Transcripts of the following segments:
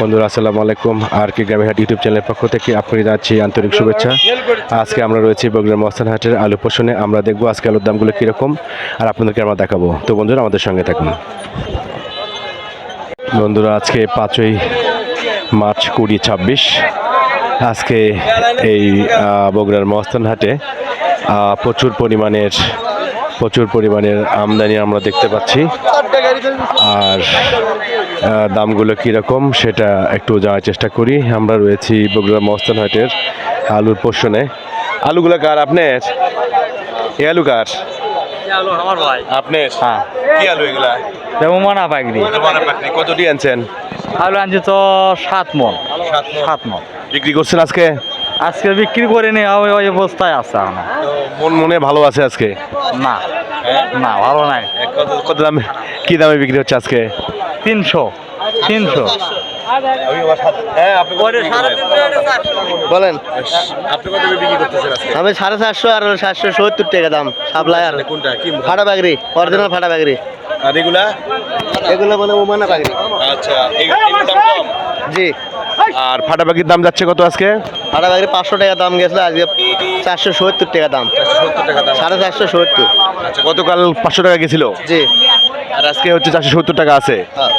বন্ধুরা আসসালামু আলাইকুম। আর কে গ্রামীণ হাট ইউটিউব চ্যানেলের পক্ষ থেকে আপনাকে যাচ্ছি আন্তরিক শুভেচ্ছা। আজকে আমরা রয়েছি বগুড়ার মস্তান হাটের আলু পোষণে। আমরা দেখবো আজকে আলুর দামগুলো কীরকম আর আপনাদেরকে আমরা দেখাবো। তো বন্ধুরা আমাদের সঙ্গে থাকুন। বন্ধুরা আজকে 5ই মার্চ 2026। আজকে এই বগুড়ার মস্তান হাটে প্রচুর পরিমাণের আমদানি আমরা দেখতে পাচ্ছি। আর দামগুলো কীরকম সেটা একটু জানার চেষ্টা করি। আমরা রয়েছি বগুড়া মস্তান হাটের আলুর পোষণে। আলুগুলো কার? আপনার? এই আলু কার? আমার ভাই আপনার? হ্যাঁ কি আলু এগুলা? মনা পাগড়ি কতটি আনছেন? আলু আনছি তো 7 মণ। 7 মণ বিক্রি করছেন আজকে? আজকে বিক্রি করে নি, ওই অবস্থায় আছে এখন। মনে ভালো আছে আজকে? না না ভালো নাই। কত দামে, কি দামে বিক্রি হচ্ছে আজকে? 300। বলেন। আপনি কত বিক্রি করতেছেন আজকে? আমি 450 আর 770 টাকা দাম সাপ্লাই। আর কোনটা কি? ফাটা বাগরি, অরিজিনাল ফাটা বাগরি। আর এগুলা? এগুলো মানে ওমানা বাগরি। আচ্ছা, এগুলোর দাম কম? জি। আর ফাটা পাখির দাম যাচ্ছে কত আজকে? ফাটা বাগরি 500 টাকা দাম গেছিল, আজকে 470 টাকা দাম। 470। আচ্ছা, গতকাল 500 টাকা গেছিল? জি। আর আজকে হচ্ছে 470 টাকা আছে। হ্যাঁ।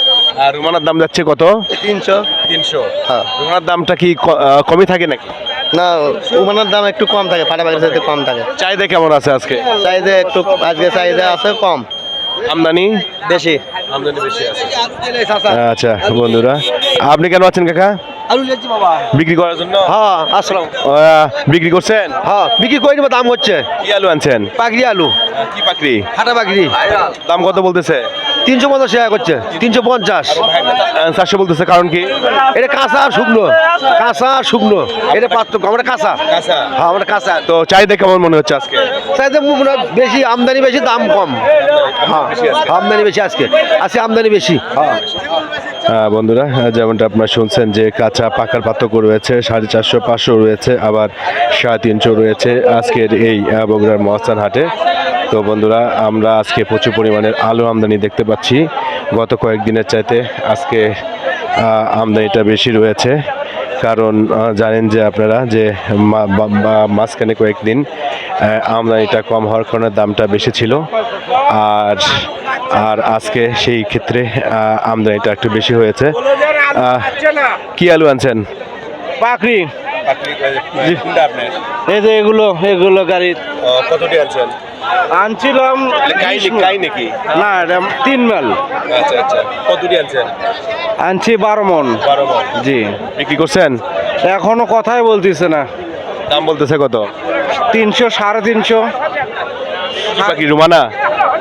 আর রুমানার দাম যাচ্ছে কত? 300। 300। হ্যাঁ। রুমানার দামটা কি কমই থাকে নাকি? না, ওমানার দাম একটু কম থাকে, ফাটা বাগরির সাথে কম থাকে। চাহিদা কেমন আছে আজকে? চাহিদা একটু আজকে চাহিদা আছে কম, আমদানি বেশি। আমদানি বেশি আছে। আচ্ছা বন্ধুরা, আপনি কেন আছেন কাকা? আলু লেছি বাবা বিক্রি করার জন্য? হ্যাঁ আসসালাম। বিক্রি করছেন? হ্যাঁ বিক্রি করে নেবো, দাম হচ্ছে। কি আলু আনছেন? পাগড়ি আলু, কি পাকড়ি? ফাটা বাগরি। দাম কত বলতেছে? 350 টাকা করছে। 350। 400 বলতেছে, কারণ কি? এটা কাঁচা আর শুকনো, কাঁচা আর শুকনো, এটা পার্থক্য। আমরা কাঁচা। হ্যাঁ আমরা কাঁচা। তো চাহিদা কেমন মনে হচ্ছে আজকে? চাইতে মনে হয় বেশি, আমদানি বেশি, দাম কম। হ্যাঁ আমদানি বেশি আজকে, আমদানি বেশি। বন্ধুরা যেমনটা আপনারা শুনছেন যে কাঁচা পাকার পার্থক্য রয়েছে, 450, 500 রয়েছে, আবার 350 রয়েছে আজকের এই বগুড়ার মহাস্থান হাটে। তো বন্ধুরা আমরা আজকে প্রচুর পরিমাণের আলু আমদানি দেখতে পাচ্ছি। গত কয়েকদিনের চাইতে আজকে আমদানিটা বেশি রয়েছে, কারণ জানেন যে আপনারা যে মাঝখানে কয়েকদিন আমদানিটা কম হওয়ার কারণে দামটা বেশি ছিল। আর আজকে সেই ক্ষেত্রে আমদানিটা একটু বেশি হয়েছে। কি আলু আনছেন? পাকড়ি। এই যে এগুলো গাড়ি। কতটি আনছেন? আনছিলাম নাকি? না, 3 মাল। আচ্ছা আচ্ছা, কতটি আনছেন? আনছি 12 মণ। 12 মণ। জি। বিক্রি করছেন? এখনো কথাই বলতেছে না। দাম বলতেছে কত? 300, 350। কি রুমানা?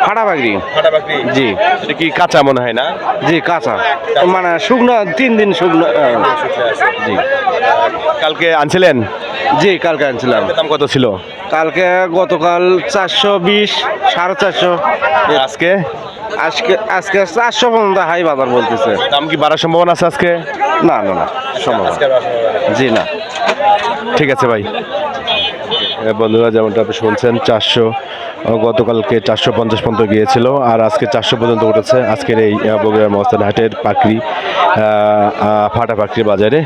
ফাটা বাগরি। ফাটা পাকড়ি? জি। এটা কি কাঁচা মনে হয় না? জি কাঁচা, মানে শুকনো, 3 দিন শুকনো। জি। কালকে আনছিলেন? জি কালকে আনছিলাম। দাম কত ছিল? কালকে গতকাল 420, 450। আজকে? আজকে 400 পর্যন্ত হাই বাজার বলতেছে। দাম কি বাড়ার সম্ভাবনা আছে আজকে? না না না, সম্ভব না। জি না। ঠিক আছে ভাই। বন্ধুরা যেমনটা আপনি শুনছেন, 400 গতকালকে 450 পর্যন্ত গিয়েছিল, আর আজকে 400 পর্যন্ত উঠেছে আজকের এই বগুড়ার মস্তান হাটের পাকড়ি ফাটা পাকড়ি বাজারে।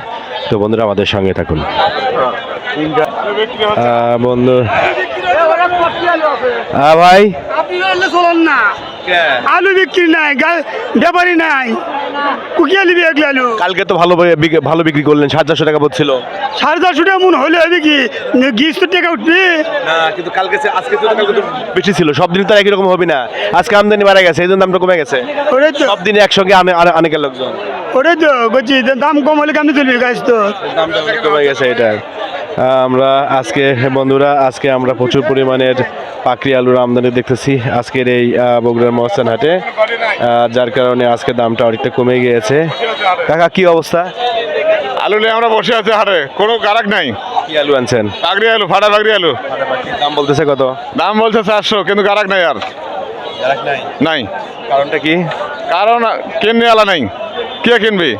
তো বন্ধুরা আমাদের সঙ্গে থাকুন। বন্ধু ভাই আলু বিক্রি নাই, ব্যাপারই নাই। কুকিয়া লিবি এগুলো আলু। কালকে তো ভালো বিক্রি করলেন, 750 টাকা বলছিল। 450 টাকা মন হলে হবে কি? গিস তো টাকা উঠবে না, কিন্তু আজকে তো বেশি ছিল। সব দিন তো একই রকম হবে না। আজকে আমদানি বাড়া গেছে, এই জন্য দামটা কমে গেছে। ওটাই তো, সব দিনে একসঙ্গে অনেকের লোকজন। ওটাই তো বলছি, দাম কম হলে কেমনি চলবে গাছ তো? দামটা অনেক কমে গেছে এটা। আমরা আজকে আমরা প্রচুর পরিমাণের পাকড়ি আলুর আমদানি দেখতেছি আজকের এই বগুড়ার মহাস্থান হাটে, যার কারণে আজকে দামটা অনেকটা কমে গিয়েছে। কাকা কি অবস্থা? আলু নিয়ে আমরা বসে আছি হাটে, কোনো গারাক নাই। কি আলু আনছেন? পাগড়ি আলু, ফাটা পাগড়ি আলু। দাম বলতেছে কত? দাম বলছে 400, কিন্তু গারাক নাই আর। নাই। কারণটা কি? কারণ কিনে আলা নাই। কে কিনবি?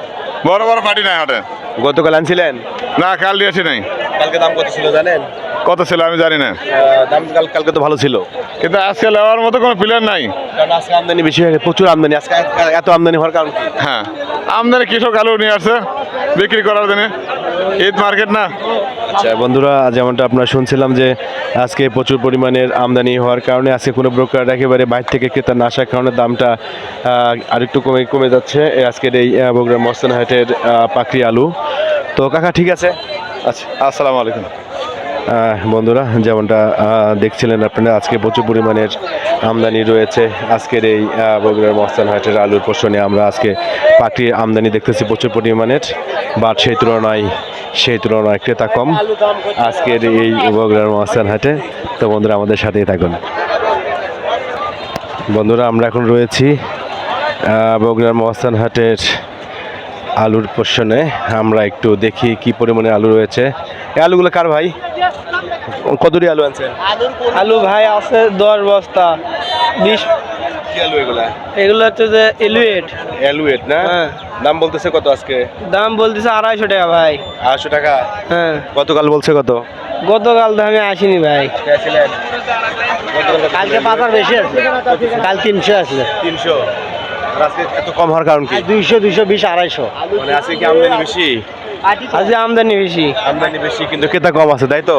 বড় বড় পার্টি নাই হাটে। গতকাল আনছিলেন? না, কাল দিয়েছি নাই। কালকে দাম কত ছিল জানেন? কত ছিল আমি জানি না, দাম কালকে তো ভালো ছিল, কিন্তু আজকে নেওয়ার মতো কোনো প্ল্যান নাই। কারণ আজকে আমদানি বেশি হয়ে গেছে, প্রচুর আমদানি। আজকে এত আমদানি হওয়ার কারণ কি? হ্যাঁ, আমদানি কৃষক আলু নিয়ে আসছে বিক্রি করার জন্য, ঈদ মার্কেট না। আচ্ছা বন্ধুরা, যেমনটা আপনারা শুনছিলাম যে আজকে প্রচুর পরিমাণের আমদানি হওয়ার কারণে আজকে কোনো ব্রোকার একেবারে বাইরে থেকে ক্রেতা না আসার কারণে দামটা আরেকটু কমে যাচ্ছে আজকের এই বগুড়া মহস্থান হাটের পাকড়ি আলু। তো কাকা ঠিক আছে। আচ্ছা আসসালামু আলাইকুম। বন্ধুরা, যেমনটা দেখছিলেন আপনারা, আজকে প্রচুর পরিমাণের আমদানি রয়েছে আজকের এই বগুড়ার মহস্থান হাটের আলুর পোষণে। আমরা আজকে পাকড়ির আমদানি দেখতেছি প্রচুর পরিমাণের, বাট সেই তুলনায় ক্রেতা কম আজকের এই বগুড়ার মহস্থান হাটে। তো বন্ধুরা, আমাদের সাথেই থাকুন। বন্ধুরা, আমরা এখন রয়েছি বগুড়ার মহস্থান হাটের আলুর পোষণে। আমরা একটু দেখি কি পরিমাণে আলু রয়েছে। এই আলুগুলো কার ভাই? কতটি আলু আনছেন? আলু ভাই আছে 10 বস্তা 20। কি আলু এগুলা? এগুলো হচ্ছে যে এলুয়েট। এলুয়েট না? হ্যাঁ। দাম বলতেছে কত আজকে? দাম বলতেছে 250 টাকা ভাই। 800 টাকা? হ্যাঁ। গতকাল বলছে কত? গতকাল দামে আসেনি ভাই। কালকে বাজার বেশি আছে, কাল 300 আছে। 300। আর আজকে এত কম হওয়ার কারণ কি? 200 220 250। মানে আজকে কি আমদানি বেশি? আজকে আমদানি বেশি। আমদানি বেশি কিন্তু ক্রেতা কম আছে, তাই তো?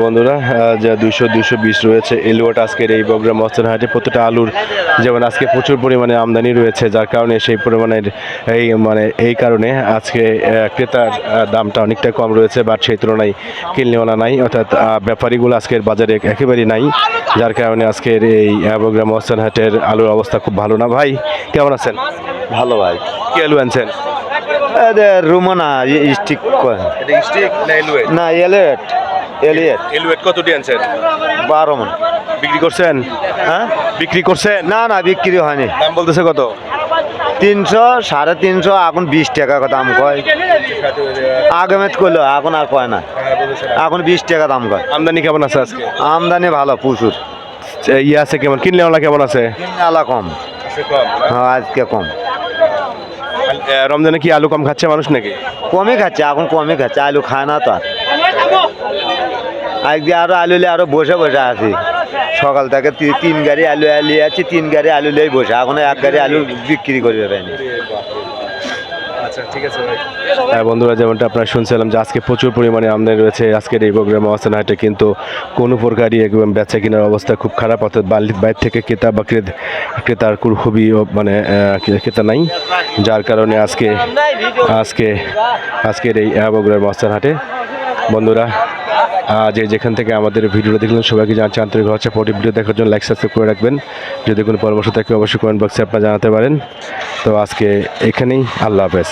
বন্ধুরা, যা 200-220 রয়েছে এলুয়াট আজকের এই বগুড়া মহস্থান হাটে। প্রত্যেকটা আলুর যেমন আজকে প্রচুর পরিমাণে আমদানি রয়েছে, যার কারণে সেই পরিমাণের এই কারণে আজকে ক্রেতার দামটা অনেকটা কম রয়েছে, বাট সেই তুলনায় কিনলেওয়ালা নাই, অর্থাৎ ব্যাপারীগুলো আজকের বাজারে একেবারেই নাই, যার কারণে আজকের এই বগুড়া মহস্থান হাটের আলুর অবস্থা খুব ভালো না। ভাই কেমন আছেন? ভালো ভাই। কি আলু আনছেন? রুমানা স্টিক এটা স্টিক না এলুয়েট? না, এলিয়েট এলুয়েট কতটি আনছেন? 12 মণ। বিক্রি করছেন? হ্যাঁ, বিক্রি করছেন? না বিক্রি হয়নি। দাম বলতেছে কত? 300 350, এখন 20 টাকা দাম কয়। আগামেত করলো, এখন আর কয় না, এখন 20 টাকা দাম কয়। আমদানি কেমন আছে আজকে? আমদানি ভালো, প্রচুর। ইয়ে আছে কেমন? কিনলেওয়ালা কেমন আছে? আলা কম। হ্যাঁ, আজকে কম। রমজানে কি আলু কম খাচ্ছে মানুষ নাকি? কমই খাচ্ছে, এখন কমই খাচ্ছে, আলু খায় না তো আর। আজকে আলু নিয়ে বসে আছি, সকাল থেকে 3 গাড়ি আলু নিয়ে আছি, 3 গাড়ি আলু নিয়ে বসে, এখন 1 গাড়ি আলু বিক্রি করে দেয়নি। আচ্ছা ঠিক আছে ভাই। বন্ধুরা, যেমনটা আপনারা শুনছিলাম যে আজকে প্রচুর পরিমাণে আমদানি রয়েছে আজকের এই বগুড়া মহস্থান হাটে, কিন্তু কোনো প্রকারই একদম বেচা কেনার অবস্থা খুব খারাপ, অর্থাৎ বাইরে থেকে ক্রেতা বা ক্রেতার খুবই ক্রেতা নাই, যার কারণে আজকের এই বগুড়ার মহস্থান হাটে। বন্ধুরা, যেখান থেকে আমাদের ভিডিওটা দেখলেন সবাইকে জানাচ্ছি আন্তরিক হচ্ছে। পরবর্তী ভিডিও দেখার জন্য লাইক সাবস্ক্রাইব করে রাখবেন। যদি কোনো পরামর্শ থাকে অবশ্যই কমেন্ট বক্সে আপনারা জানাতে পারেন। তো আজকে এখানেই, আল্লাহ হাফেজ।